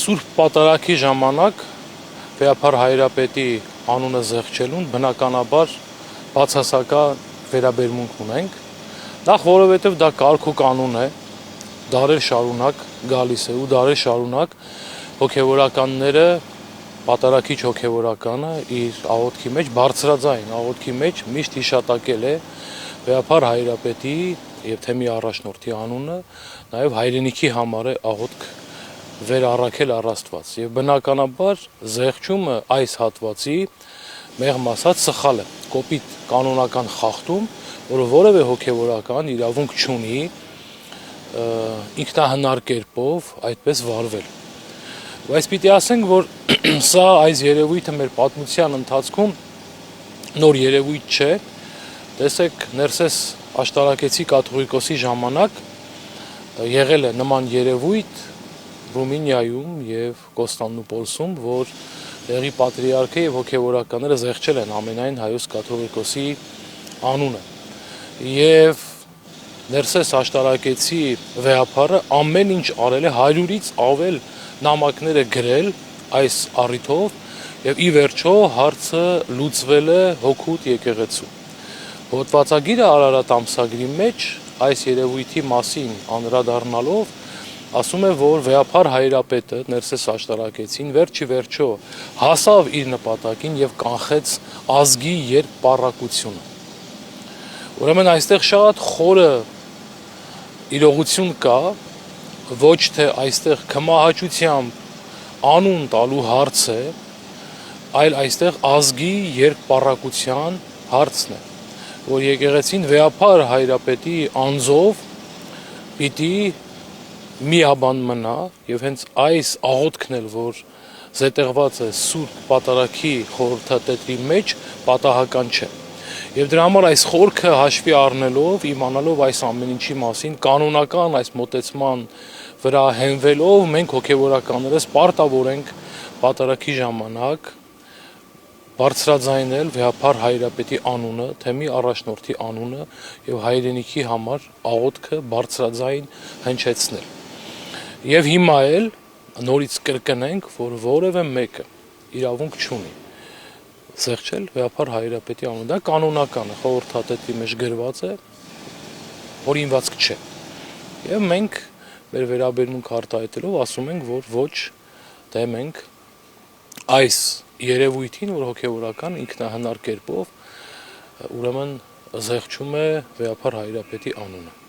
Սուրբ պատարագի ժամանակ Վեհափար Հայրապետի անունը զեղչելուն բնականաբար բացասական վերաբերմունք ունենք, նախ որովհետև դա կարգ ու կանոն է, դարեր շարունակ գալիս է ու դարեր շարունակ հոգևորականները, պատարագիչ հոգևորականը իր աղոթքի մեջ, բարձրաձայն աղոթքի մեջ միշտ հիշատակել է Վեհափար Հայրապետի եւ թեմի առաջնորդի անունը, նաեւ հայրենիքի համար է աղոթք վերառաքել առ Աստված եւ բնականաբար զեղչումը այս հատվածի մեղմ ասած սխալ է, կոպիտ կանոնական խախտում, որը որևէ հոգևորական իրավունք չունի ինքնահնար կերպով այդպես վարվել։ Բայց պիտի ասենք, որ սա այս երևույթը մեր պատմության ընթացքում նոր երևույթ չէ։ Տեսեք, Ներսես աշտարակեցի կաթողիկոսի ժամանակ եղել է նման երևույթ Ռումինիայում եւ Կոստանդնուպոլսում, որ տեղի պատրիարքը եւ հոգևորականները զեղչել են ամենայն հայոց կաթողիկոսի անունը։ Եվ Ներսես աշտարակեցի վեհափարը ամեն ինչ արել է, 100-ից ավել նամակներ է գրել այս առիթով եւ ի վերջո հարցը լուծվել է հոգուտ եկեղեցու։ Հոդվածագիրը Արարատ ամսագրի մեջ այս երևույթի մասին անդրադառնալով ասում է, որ Վեհափար Հայրապետը Ներսես աշտարակեցին վերջի վերջո հասավ իր նպատակին եւ կանխեց ազգի երկպառակությունը։ Ուրեմն այստեղ շատ խորը իրողություն կա, ոչ թե այստեղ քմահաճությամբ անուն տալու հարց է, այլ այստեղ ազգի երկպառակության հարցն է, որ եկեղեցին Վեհափար Հայրապետի անձով պիտի միաբան մնա եւ հենց այս աղոթքն էլ, որ զետեղված է Սուրբ պատարագի խորհրդատետրի մեջ, պատահական չէ։ Եվ դրա համար այս խորքը հաշվի առնելով, իմանալով այս ամեն ինչի մասին, կանոնական այս մոտեցման վրա հենվելով, մենք հոգևորականներս պարտավոր ենք պատարագի ժամանակ բարձրաձայնել Վեհափար Հայրապետի անունը, թեմի առաջնորդի անունը եւ հայրենիքի համար աղոթքը բարձրաձայն հնչեցնել։ Եվ հիմա էլ նորից կրկնենք, որ որևէ մեկը իրավունք չունի զեղչել Վեհափար Հայրապետի անունը, դա կանոնական է, խորհրդատետրի մեջ գրված է, օրինվածք չէ։ Եվ մենք մեր վերաբերմունք արտահայտելով ասում ենք, որ ոչ, դեմ ենք այս երևույթին, որ հոգևորական ինքնահնար կերպով ուրեմն զեղչում է Վեհափար Հայրապետի անունը։